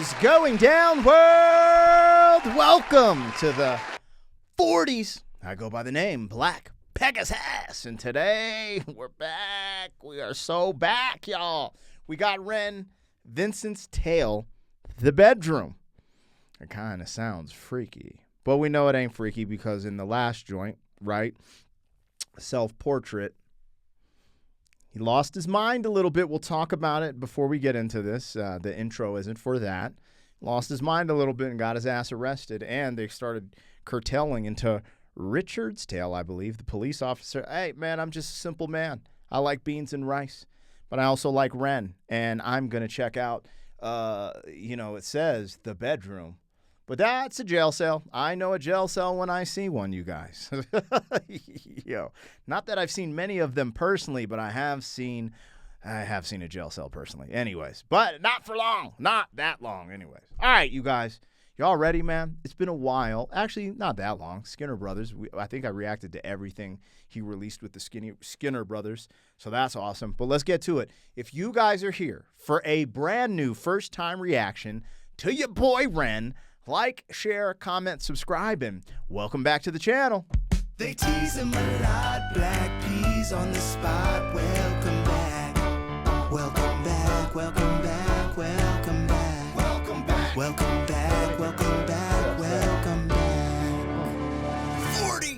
is going down, world? Welcome to the 40s. I go by the name Black Pegasus, and today we're back. We are so back, y'all. We got REN, Vincent's Tale, The Bedroom. It kind of sounds freaky, but we know it ain't freaky because in the last joint, right, self-portrait, he lost his mind a little bit. We'll talk about it before we get into this. The intro isn't for that. Lost his mind a little bit and got his ass arrested, and they started curtailing into Richard's Tale, I believe, the police officer. Hey, man, I'm just a simple man. I like beans and rice, but I also like REN, and I'm going to check out, it says The Bedroom. But that's a jail cell. I know a jail cell when I see one, you guys. Not that I've seen many of them personally, but I have seen a jail cell personally. Anyways, but not for long. Not that long, anyways. All right, you guys. Y'all ready, man? It's been a while. Actually, not that long. Skinner Brothers. I think I reacted to everything he released with the Skinner Brothers, so that's awesome. But let's get to it. If you guys are here for a brand new first-time reaction to your boy REN, like, share, comment, subscribe, and welcome back to the channel. They tease him a lot, black peas on the spot. Welcome back, welcome back, welcome back, welcome back, welcome back, welcome back, welcome back, welcome back. 40.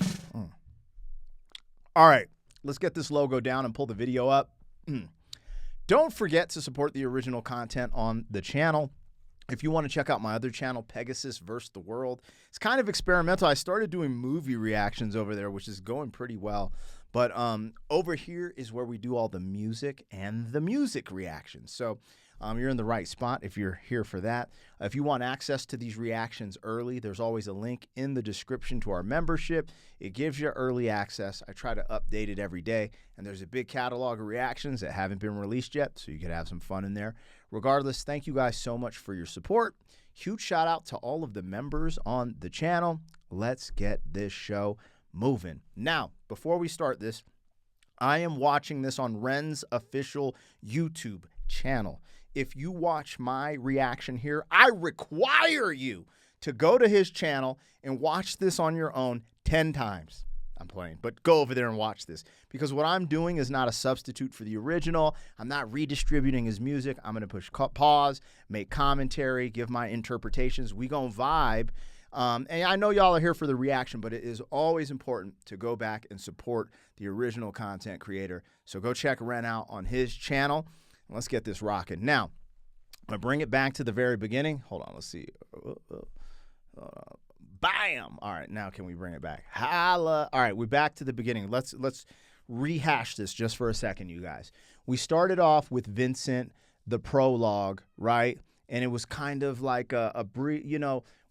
All right, let's get this logo down and pull the video up. Don't forget to support the original content on the channel. If you want to check out my other channel, Pegasus vs. the World, it's kind of experimental. I started doing movie reactions over there, which is going pretty well. But over here is where we do all the music and the music reactions. So you're in the right spot if you're here for that. If you want access to these reactions early, there's always a link in the description to our membership. It gives you early access. I try to update it every day. And there's a big catalog of reactions that haven't been released yet, so you can have some fun in there. Regardless, thank you guys so much for your support. Huge shout out to all of the members on the channel. Let's get this show moving. Now, before we start this, I am watching this on REN's official YouTube channel. If you watch my reaction here, I require you to go to his channel and watch this on your own 10 times. I'm playing, but go over there and watch this, because what I'm doing is not a substitute for the original. I'm not redistributing his music. I'm going to push pause, make commentary, give my interpretations. We gonna vibe. And I know y'all are here for the reaction, but it is always important to go back and support the original content creator. So go check REN out on his channel. Let's get this rocking. Now, I'm going to bring it back to the very beginning. Hold on, let's see. Bam! All right, now can we bring it back? Holla! All right, we're back to the beginning. Let's rehash this just for a second, you guys. We started off with Vincent, the prologue, right? And it was kind of like a brief,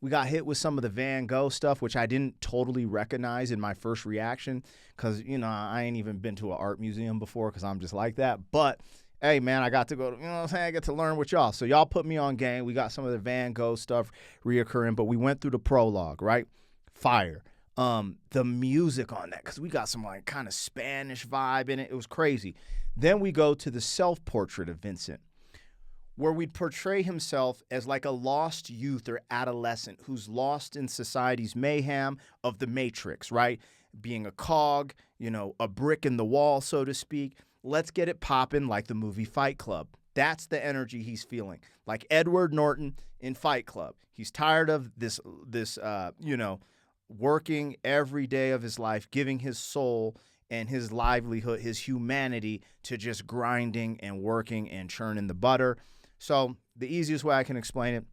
we got hit with some of the Van Gogh stuff, which I didn't totally recognize in my first reaction because, I ain't even been to an art museum before because I'm just like that. But hey, man, I got to go, what I'm saying? I get to learn with y'all. So y'all put me on game. We got some of the Van Gogh stuff reoccurring, but we went through the prologue, right? Fire. The music on that, because we got some like kind of Spanish vibe in it. It was crazy. Then we go to the self-portrait of Vincent, where we'd portray himself as like a lost youth or adolescent who's lost in society's mayhem of the Matrix, right? Being a cog, a brick in the wall, so to speak. Let's get it popping like the movie Fight Club. That's the energy he's feeling. Like Edward Norton in Fight Club. He's tired of this working every day of his life, giving his soul and his livelihood, his humanity to just grinding and working and churning the butter. So the easiest way I can explain it,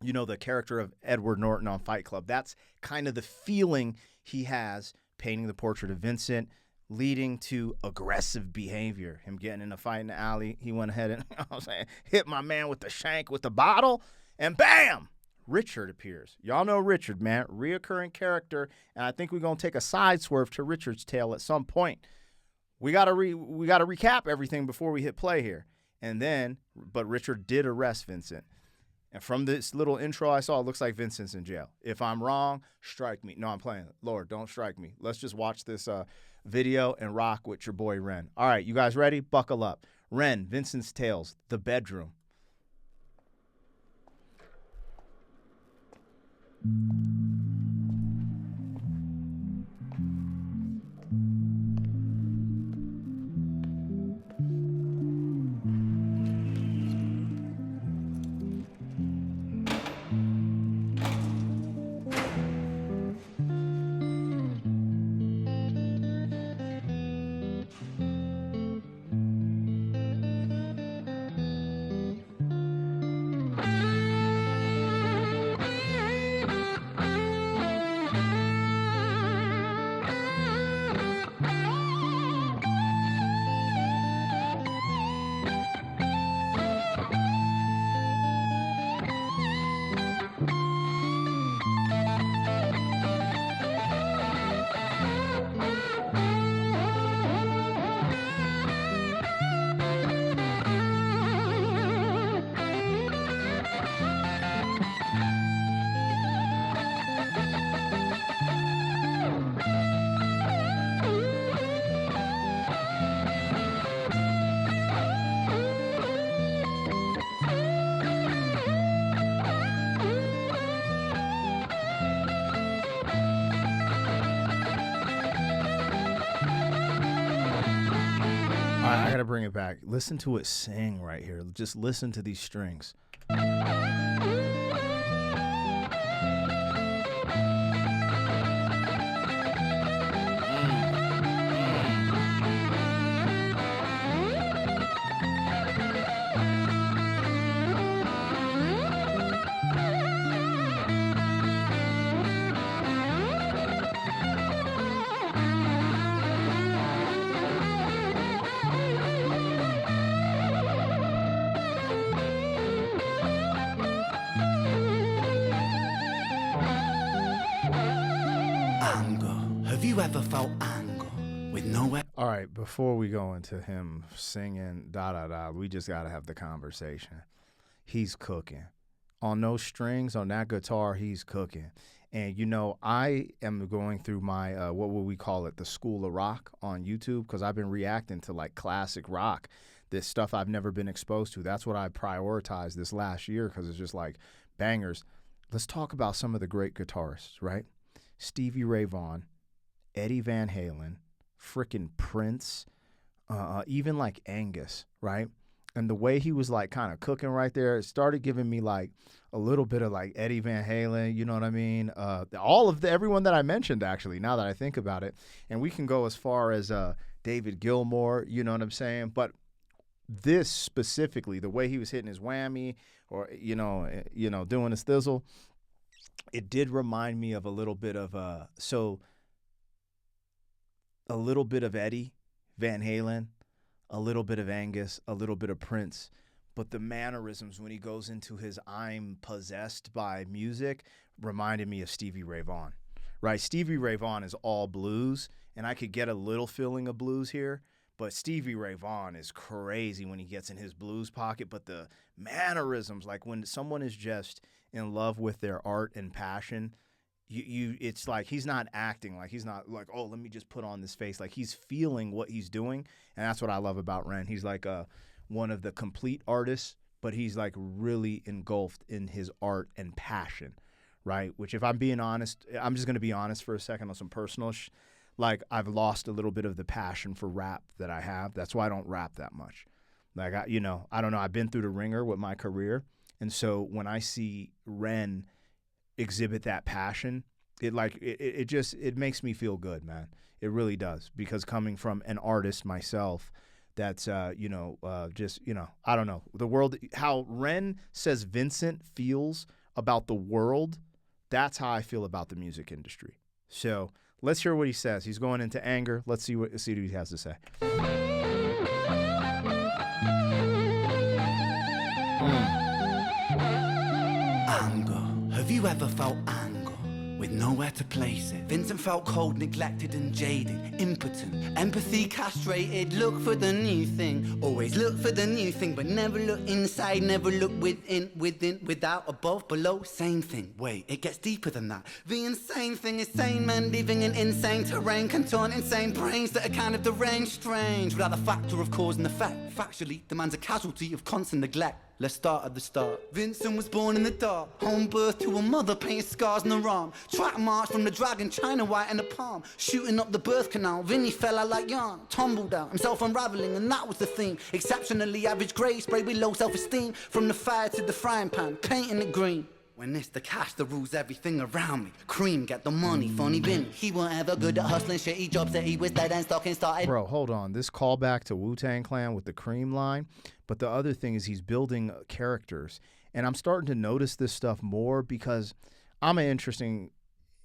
the character of Edward Norton on Fight Club, that's kind of the feeling he has painting the portrait of Vincent, leading to aggressive behavior. Him getting in a fight in the alley, he went ahead and hit my man with the shank with the bottle, and bam! Richard appears. Y'all know Richard, man. Reoccurring character, and I think we're going to take a side swerve to Richard's tale at some point. We gotta recap everything before we hit play here. But Richard did arrest Vincent. And from this little intro I saw, it looks like Vincent's in jail. If I'm wrong, strike me. No, I'm playing. Lord, don't strike me. Let's just watch this video and rock with your boy REN. All right, you guys ready? Buckle up. REN, Vincent's Tales, The Bedroom. I gotta bring it back. Listen to it sing right here. Just listen to these strings. Have you ever felt anger with nowhere? All right, before we go into him singing we just gotta have the conversation. He's cooking. On those strings, on that guitar, he's cooking. And, you know, I am going through my, what would we call it, the School of Rock on YouTube, because I've been reacting to, like, classic rock, this stuff I've never been exposed to. That's what I prioritized this last year, because it's just, like, bangers. Let's talk about some of the great guitarists, right? Stevie Ray Vaughan, Eddie Van Halen, frickin' Prince, even, like, Angus, right? And the way he was, like, kind of cooking right there, it started giving me, like, a little bit of, like, Eddie Van Halen, you know what I mean? Everyone that I mentioned, actually, now that I think about it. And we can go as far as David Gilmour, you know what I'm saying? But this specifically, the way he was hitting his whammy or, doing his thizzle, it did remind me of a little bit of, a little bit of Eddie Van Halen, a little bit of Angus, a little bit of Prince, but the mannerisms when he goes into his I'm possessed by music reminded me of Stevie Ray Vaughan, right? Stevie Ray Vaughan is all blues, and I could get a little feeling of blues here, but Stevie Ray Vaughan is crazy when he gets in his blues pocket, but the mannerisms, like when someone is just in love with their art and passion, it's like he's not acting, like he's not like, oh, let me just put on this face. Like he's feeling what he's doing, and that's what I love about Ren. He's like one of the complete artists, but he's like really engulfed in his art and passion, right? Which, if I'm being honest, I'm just going to be honest for a second on some personal like I've lost a little bit of the passion for rap that I have. That's why I don't rap that much. Like, I don't know. I've been through the ringer with my career, and so when I see Ren exhibit that passion, it makes me feel good, man. It really does, because coming from an artist myself, that's I don't know, the world, how Ren says Vincent feels about the world, that's how I feel about the music industry. So let's hear what he says. He's going into anger. Let's see what he has to say. Anger. Have you ever felt anger with nowhere to place it? Vincent felt cold, neglected and jaded, impotent, empathy castrated. Look for the new thing, always look for the new thing, but never look inside, never look within, without, above, below, same thing. Wait, it gets deeper than that. The insane thing is sane men living in insane terrain, contorn insane brains that are kind of deranged, strange, without the factor of cause and effect. Factually, the man's a casualty of constant neglect. Let's start at the start. Vincent was born in the dark. Home birth to a mother, painted scars on her arm. Track march from the dragon, China white in the palm. Shooting up the birth canal, Vinny fell out like yarn. Tumbled out, himself unraveling, and that was the theme. Exceptionally average grade, sprayed with low self-esteem. From the fire to the frying pan, painting it green. When it's the cash that rules everything around me. Cream, get the money, funny Vinny. He weren't ever good at hustling, shitty jobs that he was dead and stocking started. Bro, hold on. This callback to Wu-Tang Clan with the Cream line. But the other thing is he's building characters. And I'm starting to notice this stuff more because I'm interesting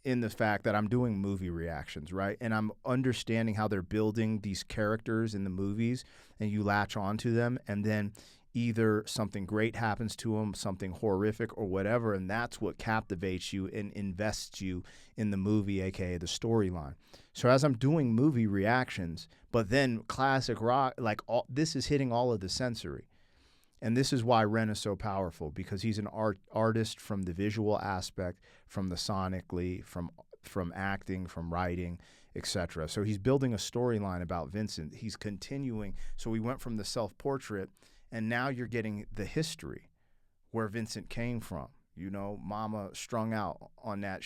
in the fact that I'm doing movie reactions, right? And I'm understanding how they're building these characters in the movies, and you latch onto them, and then either something great happens to them, something horrific or whatever, and that's what captivates you and invests you in the movie, aka the storyline. So as I'm doing movie reactions, but then classic rock, like this is hitting all of the sensory. And this is why REN is so powerful, because he's an artist from the visual aspect, from the sonically, from acting, from writing, etc. So he's building a storyline about Vincent. He's continuing. So we went from the self-portrait, and now you're getting the history, where Vincent came from. You know, mama strung out on that,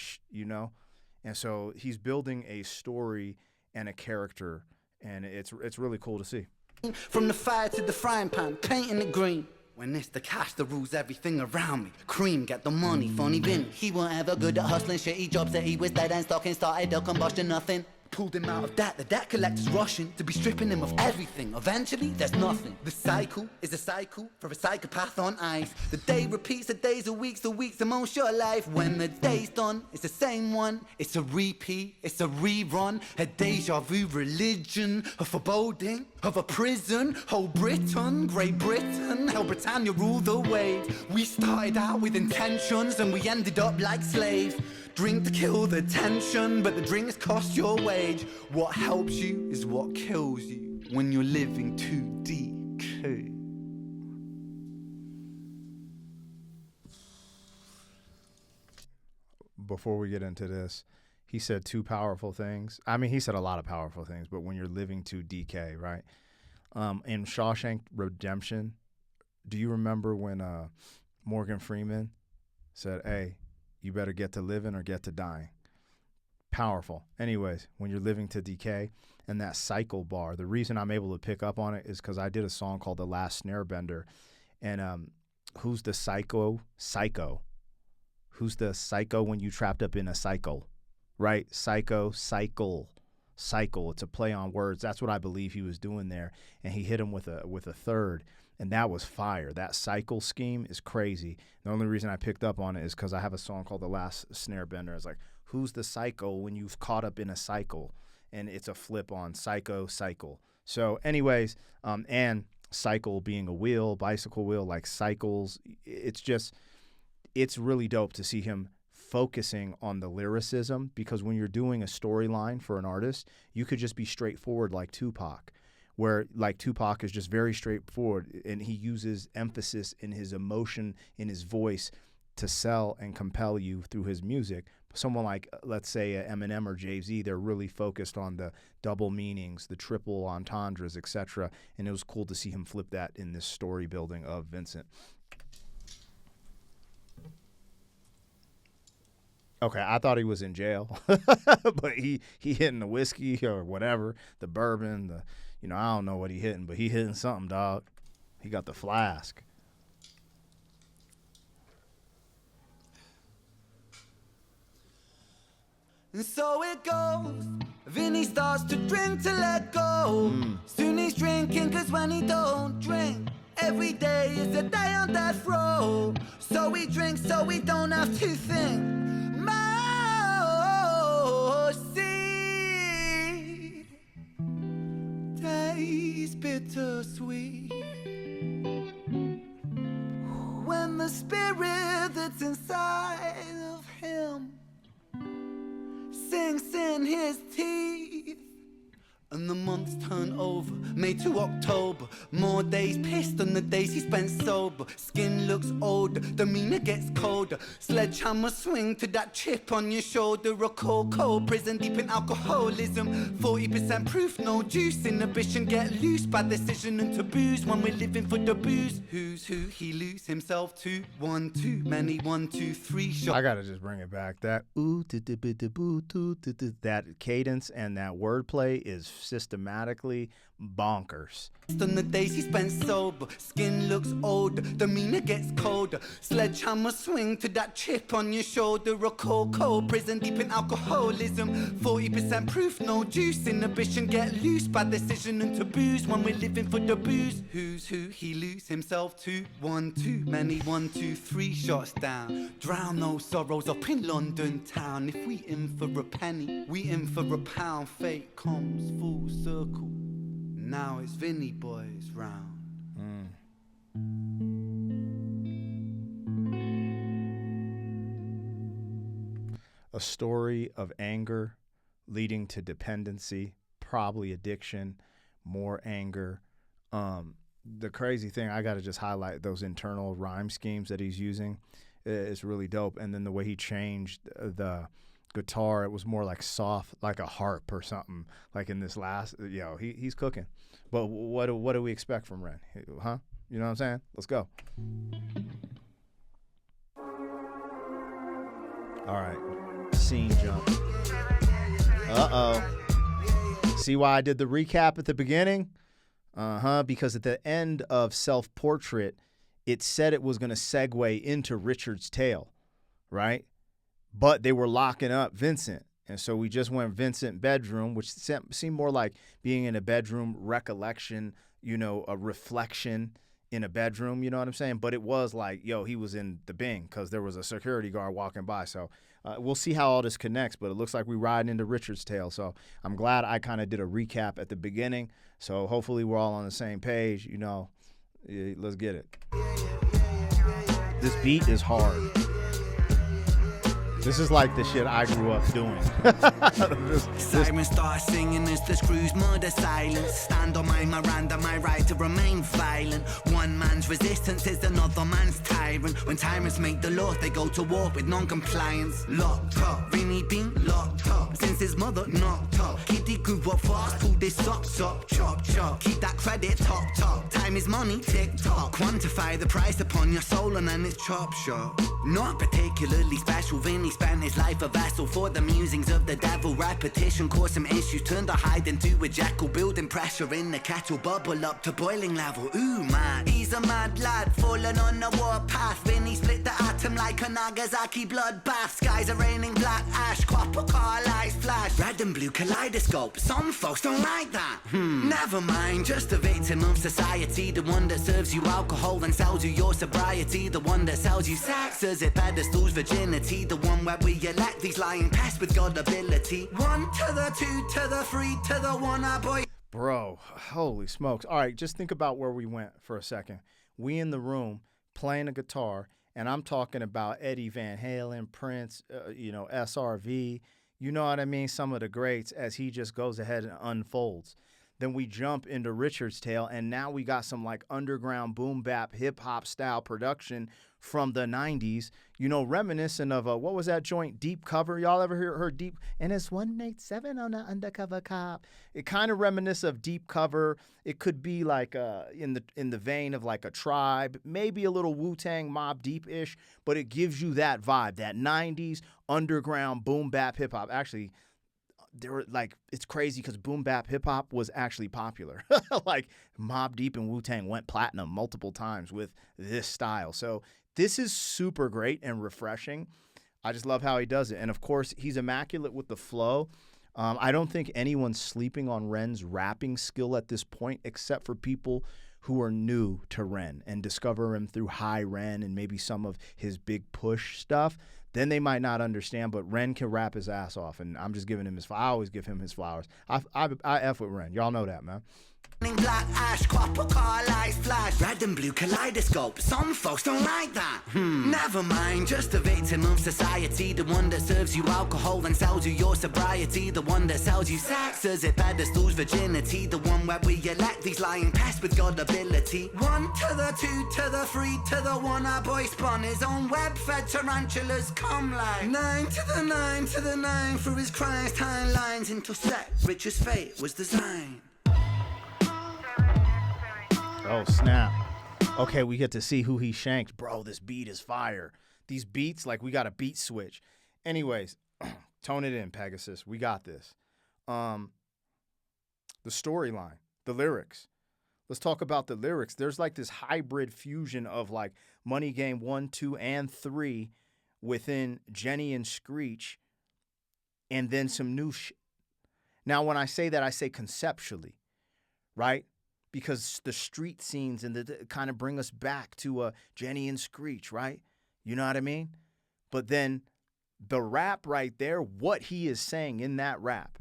And so he's building a story and a character, and it's really cool to see. From the fire to the frying pan, painting it green. When it's the cash that rules everything around me. Cream, get the money, funny Vinny. He weren't ever good at hustling, shitty jobs that he was dead and stocking started a combustion, nothing. Pulled him out of debt, the debt collector's rushing to be stripping him of everything. Eventually, there's nothing. The cycle is a cycle for a psychopath on ice. The day repeats, the days are weeks, the weeks are most your life. When the day's done, it's the same one. It's a repeat, it's a rerun. A deja vu religion, a foreboding of a prison. Whole Britain, Great Britain, how Britannia ruled the waves. We started out with intentions and we ended up like slaves. Drink to kill the tension, but the drinks cost your wage. What helps you is what kills you when you're living too DK. Before we get into this, he said two powerful things. I mean, he said a lot of powerful things, but when you're living too DK, right? In Shawshank Redemption, do you remember when Morgan Freeman said, hey, you better get to living or get to dying? Powerful. Anyways, when you're living to decay, and that cycle bar, the reason I'm able to pick up on it is because I did a song called The Last Snare Bender. And who's the psycho? Who's the psycho when you trapped up in a cycle? Right? Psycho, cycle. It's a play on words. That's what I believe he was doing there. And he hit him with a third. And that was fire. That cycle scheme is crazy. The only reason I picked up on it is because I have a song called The Last Snare Bender. It's like, who's the psycho when you've caught up in a cycle? And it's a flip on psycho, cycle. So anyways, and cycle being a wheel, bicycle wheel, like cycles. It's really dope to see him focusing on the lyricism, because when you're doing a storyline for an artist, you could just be straightforward like Tupac, where like Tupac is just very straightforward, and he uses emphasis in his emotion, in his voice, to sell and compel you through his music. Someone like, let's say, Eminem or Jay-Z, they're really focused on the double meanings, the triple entendres, etc. And it was cool to see him flip that in this story building of Vincent. Okay, I thought he was in jail, but he hitting the whiskey or whatever, the bourbon, I don't know what he hitting, but he hitting something, dog. He got the flask. And so it goes. Vinny starts to drink to let go. Soon he's drinking, cause when he don't drink, every day is a day on death row. So he drinks so we don't have to think. Mercy tastes bittersweet when the spirit that's inside of him sinks in his teeth And the months turn over, May to October. More days pissed than the days he spent sober. Skin looks older, demeanor gets colder. Sledgehammer swing to that chip on your shoulder. A cold prison deep in alcoholism. 40% proof, no juice. Inhibition get loose by decision and taboos. When we're living for the booze, who's who he lose himself to? One too many, 1, 2, 3 shots. I gotta just bring it back. That that cadence and that wordplay is systematically bonkers. Than the days he spent sober. Skin looks older, demeanor gets colder. Sledgehammer swing to that chip on your shoulder. A cold prison deep in alcoholism. 40% proof, no juice. Inhibition get loose by decision and taboos. When we're living for the booze, who's who he lose himself to? One too many, 1, 2, 3 shots down. Drown those sorrows up in London town. If we in for a penny, we in for a pound. Fate comes full circle. Now it's Vinny boys round. A story of anger leading to dependency, probably addiction, more anger. The crazy thing, I got to just highlight those internal rhyme schemes that he's using. It's really dope. And then the way he changed the guitar, it was more like soft, like a harp or something. Like in this last, he's cooking. But what do we expect from Ren? Huh? You know what I'm saying? Let's go. All right. Scene jump. Uh-oh. See why I did the recap at the beginning? Because at the end of Self-Portrait, it said it was going to segue into Richard's Tale, right? But they were locking up Vincent. And so we just went Vincent bedroom, which seemed more like being in a bedroom recollection, a reflection in a bedroom, you know what I'm saying? But it was like, he was in the Bing because there was a security guard walking by. So we'll see how all this connects, but it looks like we're riding into Richard's Tale. So I'm glad I kind of did a recap at the beginning. So hopefully we're all on the same page, let's get it. This beat is hard. This is like the shit I grew up doing. Sirens start singing as the screws murder silence. Stand on my Miranda, my right to remain violent. One man's resistance is another man's tyrant. When tyrants make the law, they go to war with non-compliance. Locked up, Vinny been locked up since his mother knocked up. Kitty grew up fast, pulled his socks up, chop chop. Keep that credit top top. Time is money, tick tock. Quantify the price upon your soul and then it's chop shop. Not particularly special, Vinny spent his life a vessel for the musings of the devil. Repetition caused some issues, turned a hide into a jackal. Building pressure in the kettle, bubble up to boiling level. Ooh man, he's a mad lad, falling on the warpath. Vinny split the atom like a Nagasaki bloodbath. Skies are raining black ash, copper car lights flash. Red and blue kaleidoscope, some folks don't like that. Never mind, just a victim of society. The one that serves you alcohol and sells you your sobriety. The one that sells you sex as it pedestals virginity. The one where we elect these lying pests with God ability. 1 to the 2 to the 3 to the 1, our boy. Bro, holy smokes. All right, just think about where we went for a second. We in the room playing a guitar, and I'm talking about Eddie Van Halen, Prince, SRV, you know what I mean? Some of the greats as he just goes ahead and unfolds. Then we jump into Richard's Tale, and now we got some like underground boom bap hip hop style production from the 90s, reminiscent of what was that joint, Deep Cover? Y'all ever heard Deep? And it's 187 on the undercover cop. It kind of reminisces of Deep Cover. It could be like in the vein of like a Tribe, maybe a little Wu-Tang Mobb Deep-ish, but it gives you that vibe, that 90s underground boom bap hip hop. Actually, it's crazy because boom bap hip hop was actually popular. Like Mobb Deep and Wu-Tang went platinum multiple times with this style. So this is super great and refreshing. I just love how he does it. And of course, he's immaculate with the flow. I don't think anyone's sleeping on Ren's rapping skill at this point, except for people who are new to Ren and discover him through High Ren and maybe some of his Big Push stuff. Then they might not understand, but Ren can rap his ass off, and I'm just giving him I always give him his flowers. I F with Ren. Y'all know that, man. Black ash, copper car lights flash, red and blue kaleidoscope. Some folks don't like that. Never mind, just a victim of society. The one that serves you alcohol and sells you your sobriety. The one that sells you sex as it pedestals virginity. The one where we elect these lying pests with God ability. 1 to the 2 to the 3 to the 1. Our boy spun his own web-fed tarantulas come like 9 to the 9 to the 9 through his Christ timelines into set. Richard's fate was designed. Oh, snap. Okay, we get to see who he shanked. Bro, this beat is fire. These beats, like, we got a beat switch. Anyways, tone it in, Pegasus. We got this. The storyline, the lyrics. Let's talk about the lyrics. There's, like, this hybrid fusion of, like, Money Game 1, 2, and 3 within Jenny and Screech, and then some new shit. Now, when I say that, I say conceptually, right? Because the street scenes and the kind of bring us back to Jenny and Screech, right? You know what I mean? But then the rap right there, what he is saying in that rap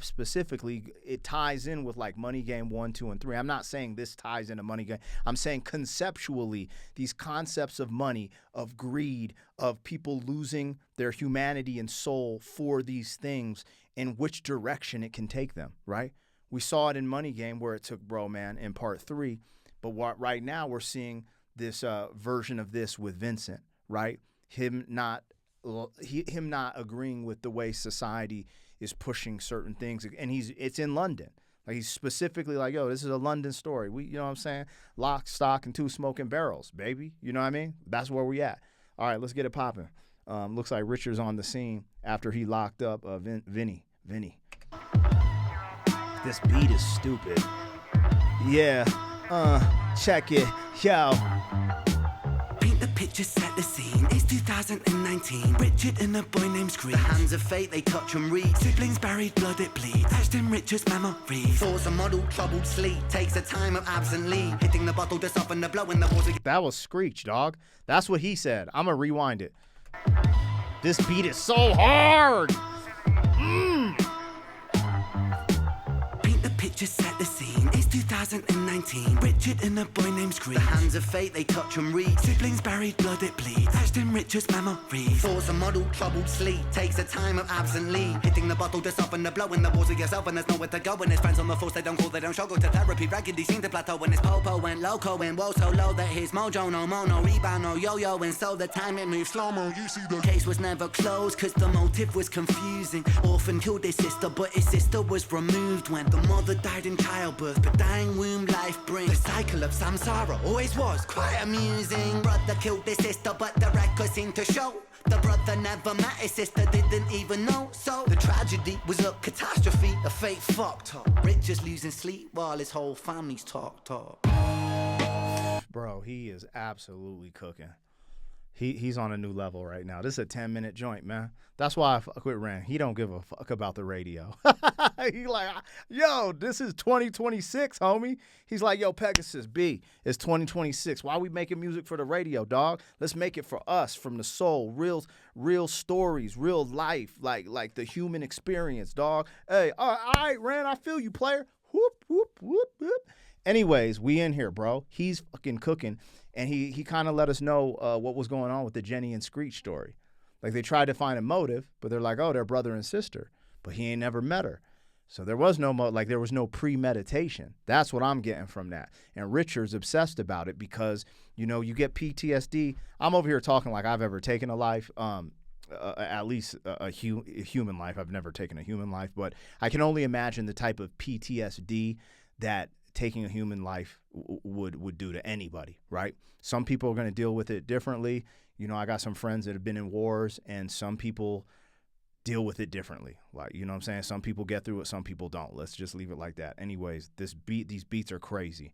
specifically, it ties in with like Money Game 1, 2, and 3. I'm not saying this ties into Money Game. I'm saying conceptually, these concepts of money, of greed, of people losing their humanity and soul for these things, and which direction it can take them, right? We saw it in Money Game where it took Bro Man in part 3, but right now we're seeing this version of this with Vincent, right? Him not agreeing with the way society is pushing certain things, and it's in London. Like, he's specifically like, yo, this is a London story. You know what I'm saying? Lock, stock, and 2 smoking barrels, baby. You know what I mean? That's where we at. All right, let's get it popping. Looks like Richard's on the scene after he locked up Vinny. This beat is stupid. Yeah, check it, yo. Paint the picture, set the scene. It's 2019. Richard and a boy named Screech. The hands of fate, they touch and read. Siblings buried, blood it bleeds. Etched in Richard's memories. Force a model, troubled sleep. Takes a time of absently. Hitting the bottle to soften the blow in the water. That was Screech, dog. That's what he said. I'm gonna rewind it. This beat is so hard. Picture set the scene. It's 2019. Richard and a boy named Screech. The hands of fate, they touch and read. Siblings buried, blood it bleeds. Etched in Richard's memories. Force a model, troubled sleep. Takes a time of absently. Hitting the bottle to soften the blow in the walls of yourself, and there's nowhere to go. When his friends on the force, they don't call, they don't show. Go to therapy regularly, seem to plateau. When his popo went loco and woe so low that his mojo no mo, no rebound, no yo-yo, and so the time it moved slow-mo. You see the case was never closed, cause the motive was confusing. Orphan killed his sister, but his sister was removed when the mother died in childbirth, but dying womb life brings. The cycle of samsara always was quite amusing. Brother killed his sister, but the record seemed to show the brother never met his sister, didn't even know. So the tragedy was a catastrophe, a fate fucked up. Rich is losing sleep while his whole family's talked up. Bro, he is absolutely cooking. He's on a new level right now. This is a 10-minute joint, man. That's why I fuck with REN. He don't give a fuck about the radio. He like, yo, this is 2026, homie. He's like, yo, Pegasus, B, it's 2026. Why are we making music for the radio, dog? Let's make it for us, from the soul, real stories, real life, like the human experience, dog. Hey, all right, REN, I feel you, player. Whoop, whoop, whoop, whoop. Anyways, we in here, bro. He's fucking cooking. And he kind of let us know what was going on with the Jenny and Screech story. Like, they tried to find a motive, but they're like, oh, they're brother and sister. But he ain't never met her. So there was no there was no premeditation. That's what I'm getting from that. And Richard's obsessed about it because, you know, you get PTSD. I'm over here talking like I've ever taken a life, at least a human life. I've never taken a human life. But I can only imagine the type of PTSD that taking a human life would do to anybody, right? Some people are going to deal with it differently. You know, I got some friends that have been in wars, and some people deal with it differently. Like, you know what I'm saying? Some people get through it, some people don't. Let's just leave it like that. Anyways, these beats are crazy.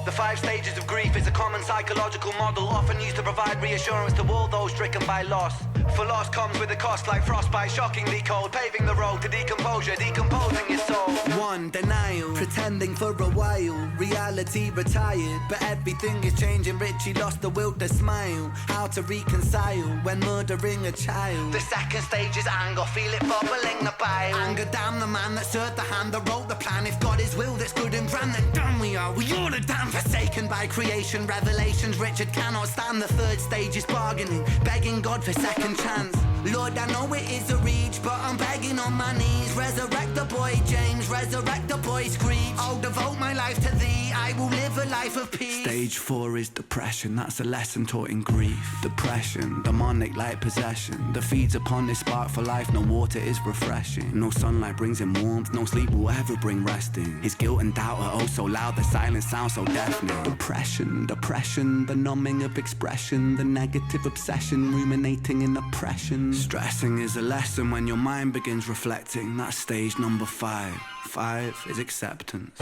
The 5 stages of grief is a common psychological model, often used to provide reassurance to all those stricken by loss. For loss comes with a cost like frostbite, shockingly cold, paving the road to decomposure, decomposing your soul. One, denial, pretending for a while, reality retired, but everything is changing. Richie lost the will to smile, how to reconcile when murdering a child. The second stage is anger, feel it bubbling the bile. Anger, damn the man that served the hand that wrote the plan. If God is will that's good and grand, then damn we are all are damn forsaken by creation. Revelations Richard cannot stand. The third stage is bargaining, begging God for second chance. Lord, I know it is a reach, but I'm begging on my knees. Resurrect the boy James, resurrect the boy Screech. I'll devote my life to thee, I will live a life of peace. Stage 4 is depression, that's a lesson taught in grief. Depression, demonic like possession, that feeds upon this spark for life. No water is refreshing, no sunlight brings him warmth, no sleep will ever bring resting. His guilt and doubt are oh so loud, the silence sounds so deafening. Depression, depression, the numbing of expression, the negative obsession, ruminating in oppression. Stressing is a lesson when your mind begins reflecting. That's stage number 5. 5 is acceptance.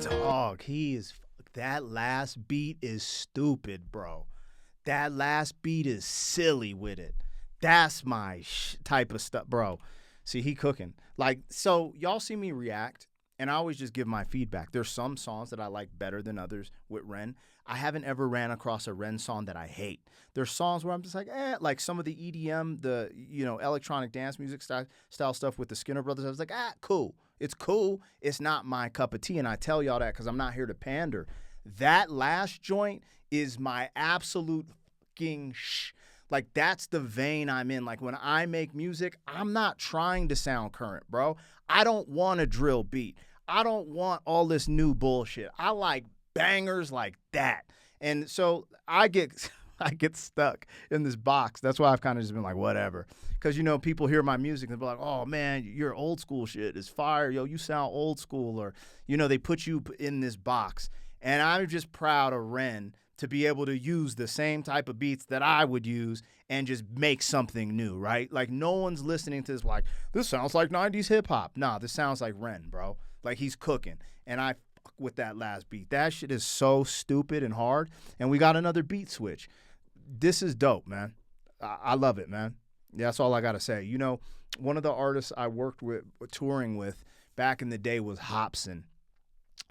Dog, that last beat is stupid, bro. That last beat is silly with it. That's my type of stuff, bro. See, he cooking. Like, so y'all see me react, and I always just give my feedback. There's some songs that I like better than others with Ren. I haven't ever ran across a Ren song that I hate. There's songs where I'm just like, like some of the EDM, the, electronic dance music style stuff with the Skinner Brothers. I was like, cool. It's cool. It's not my cup of tea, and I tell y'all that because I'm not here to pander. That last joint is my absolute fucking like, that's the vein I'm in. Like, when I make music, I'm not trying to sound current, bro. I don't want a drill beat. I don't want all this new bullshit. I like bangers like that. And so I get stuck in this box. That's why I've kind of just been like, whatever. Because, people hear my music and they're like, oh, man, your old school shit is fire. Yo, you sound old school. Or, they put you in this box. And I'm just proud of Ren to be able to use the same type of beats that I would use and just make something new, right? Like, no one's listening to this like, this sounds like 90s hip-hop. Nah, this sounds like Ren, bro. Like, he's cooking. And I fuck with that last beat. That shit is so stupid and hard. And we got another beat switch. This is dope, man. I love it, man. Yeah, that's all I got to say. One of the artists I worked with, touring with back in the day was Hobson.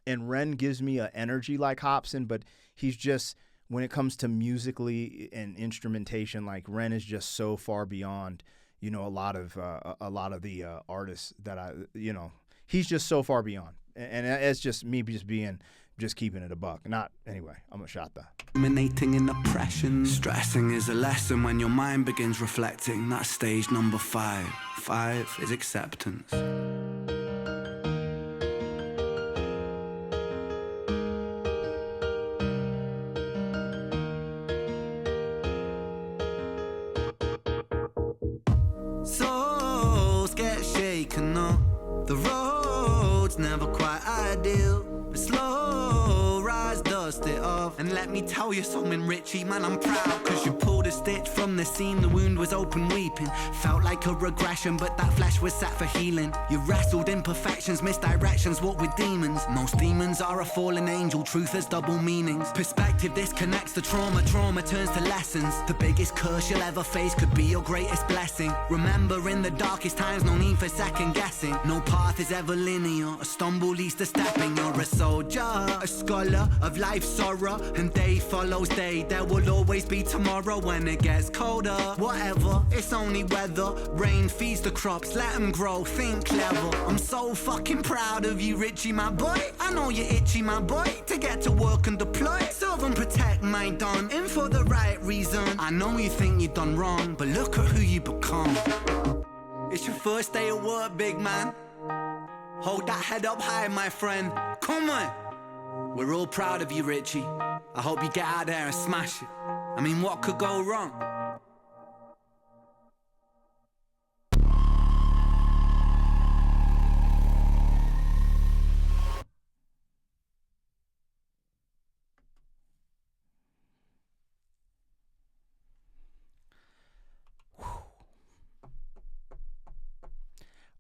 And Ren gives me an energy like Hobson, but he's just, when it comes to musically and instrumentation, like Ren is just so far beyond, a lot of the artists that he's just so far beyond. And it's just me just keeping it a buck. Not, anyway, I'm gonna shot that. Ruminating in oppression. Stressing is a lesson when your mind begins reflecting. That's stage number 5. 5 is acceptance. Souls get shaken up. The road's never quite ideal. But slow rise, dust it off. And let me tell you something, Richie, man, I'm proud. Cause you pulled a stitch from the seam, the wound was open weeping. Felt like a regression, but that flesh was set for healing. You wrestled imperfections, misdirections, walked with demons. Most demons are a fallen angel, truth has double meanings. Perspective disconnects the trauma, trauma turns to lessons. The biggest curse you'll ever face could be your greatest blessing. Remember, in the darkest times, no need for second guessing. No path is ever linear, a stumble leads to stepping. You're a soldier, a scholar of life's sorrow, and day follows day. There will always be tomorrow when it gets colder. Whatever, it's only weather. Rain feeds the crops, let them grow, think clever. I'm so fucking proud of you, Richie, my boy. I know you're itchy, my boy, to get to work and deploy. Serve and protect my Don, in for the right reason. I know you think you've done wrong, but look at who you become. It's your first day at work, big man. Hold that head up high, my friend. Come on. We're all proud of you, Richie. I hope you get out there and smash it. I mean, what could go wrong?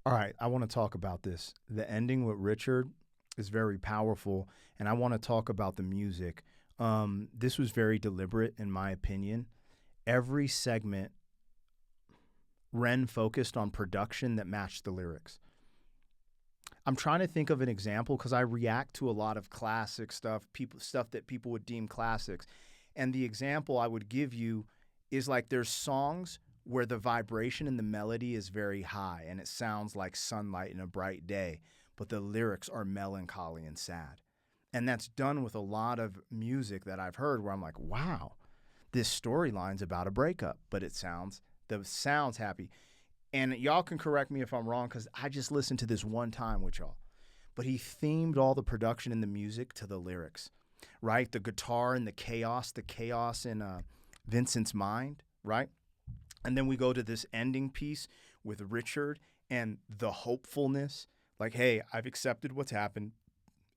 All right, I want to talk about this. The ending with Richard is very powerful, and I want to talk about the music. This was very deliberate, in my opinion. every segment, Ren focused on production that matched the lyrics. I'm trying to think of an example because I react to a lot of classic stuff, stuff that people would deem classics. And the example I would give you is like there's songs where the vibration in the melody is very high and it sounds like sunlight in a bright day, but the lyrics are melancholy and sad. And that's done with a lot of music that I've heard where I'm like, wow, this storyline's about a breakup, but the sound's happy. And y'all can correct me if I'm wrong because I just listened to this one time with y'all. But he themed all the production and the music to the lyrics, right? The guitar and the chaos in Vincent's mind, right? And then we go to this ending piece with Richard and the hopefulness. Like, hey, I've accepted what's happened.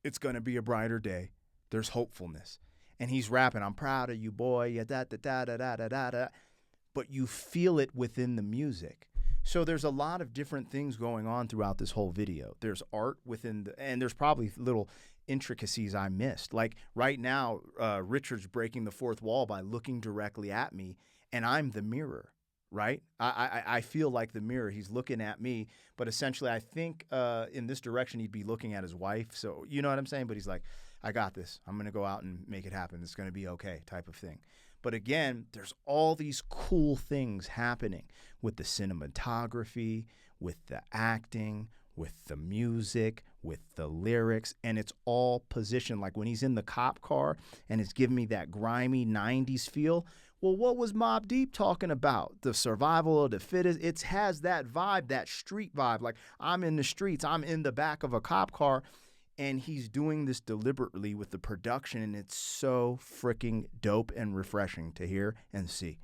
It's going to be a brighter day. There's hopefulness. And he's rapping, I'm proud of you, boy. Yeah, da da da da da da da. But you feel it within the music. So there's a lot of different things going on throughout this whole video. There's art and there's probably little intricacies I missed. Like right now, Richard's breaking the fourth wall by looking directly at me, and I'm the mirror, right? I feel like the mirror. He's looking at me, but essentially I think in this direction he'd be looking at his wife. So you know what I'm saying? But he's like, I got this. I'm going to go out and make it happen. It's going to be okay type of thing. But again, there's all these cool things happening with the cinematography, with the acting, with the music, with the lyrics, and it's all positioned. Like when he's in the cop car and it's giving me that grimy 90s feel. Well, what was Mobb Deep talking about? The survival of the fittest. It has that vibe, that street vibe. Like I'm in the streets, I'm in the back of a cop car. And he's doing this deliberately with the production, and it's so freaking dope and refreshing to hear and see.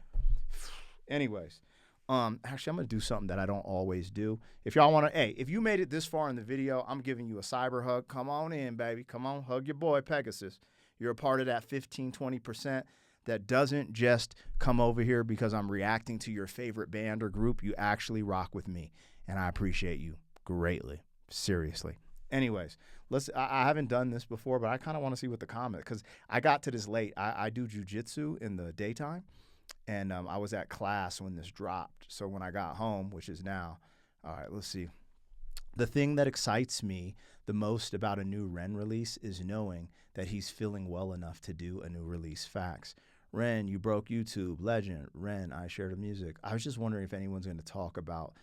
Anyways, actually, I'm going to do something that I don't always do. If y'all want to, hey, if you made it this far in the video, I'm giving you a cyber hug. Come on in, baby. Come on, hug your boy, Pegasus. You're a part of that 15, 20% that doesn't just come over here because I'm reacting to your favorite band or group. You actually rock with me, and I appreciate you greatly. Seriously. Anyways, I haven't done this before, but I kind of want to see what the comment, because I got to this late. I do jujitsu in the daytime, and I was at class when this dropped. So when I got home, which is now, all right, let's see. The thing that excites me the most about a new REN release is knowing that he's feeling well enough to do a new release. Facts. REN, you broke YouTube. Legend. REN, I shared the music. I was just wondering if anyone's going to talk about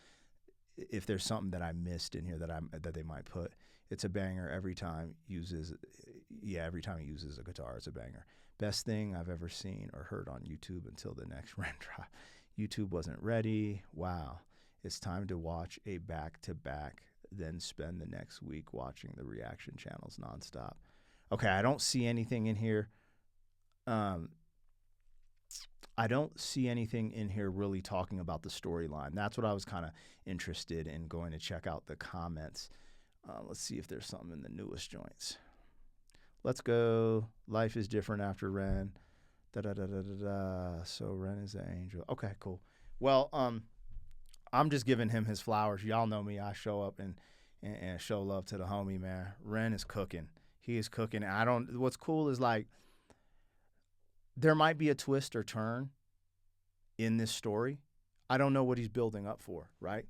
if there's something that I missed in here that they might put. It's a banger every time he uses a guitar. It's a banger. Best thing I've ever seen or heard on YouTube until the next REN drop. YouTube wasn't ready. Wow. It's time to watch a back-to-back, then spend the next week watching the reaction channels nonstop. Okay, I don't see anything in here. I don't see anything in here really talking about the storyline. That's what I was kind of interested in going to check out the comments. Let's see if there's something in the newest joints. Let's go. Life is different after REN. So REN is an angel. Okay, cool. Well, I'm just giving him his flowers. Y'all know me. I show up and show love to the homie, man. REN is cooking. He is cooking. What's cool is like there might be a twist or turn in this story. I don't know what he's building up for, right?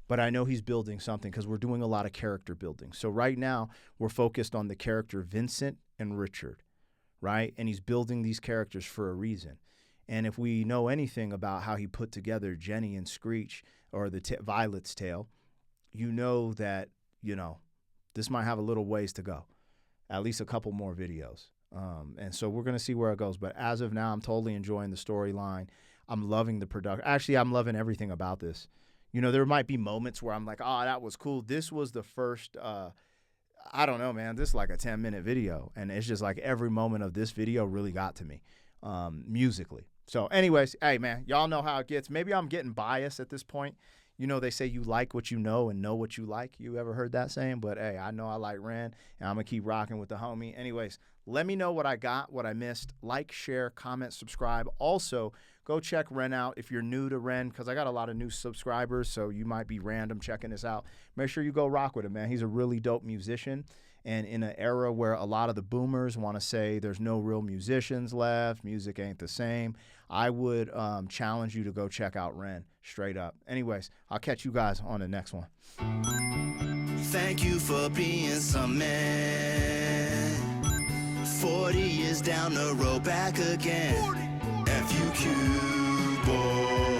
But I know he's building something because we're doing a lot of character building. So right now we're focused on the character Vincent and Richard, right? And he's building these characters for a reason. And if we know anything about how he put together Jenny and Screech or the Violet's Tale, you know that, this might have a little ways to go, at least a couple more videos. And so we're going to see where it goes. But as of now, I'm totally enjoying the storyline. I'm loving the production. Actually, I'm loving everything about this. There might be moments where I'm like, oh, that was cool. This was the first, I don't know, man. This is like a 10-minute video. And it's just like every moment of this video really got to me musically. So anyways, hey, man, y'all know how it gets. Maybe I'm getting biased at this point. They say you like what you know and know what you like. You ever heard that saying? But, hey, I know I like REN, and I'm going to keep rocking with the homie. Anyways, let me know what I got, what I missed. Like, share, comment, subscribe. Also, go check REN out if you're new to REN, because I got a lot of new subscribers, so you might be random checking this out. Make sure you go rock with him, man. He's a really dope musician. And in an era where a lot of the boomers want to say there's no real musicians left, music ain't the same, I would challenge you to go check out REN straight up. Anyways, I'll catch you guys on the next one. Thank you for being some man. 40 years down the road, back again. FUQ, boy.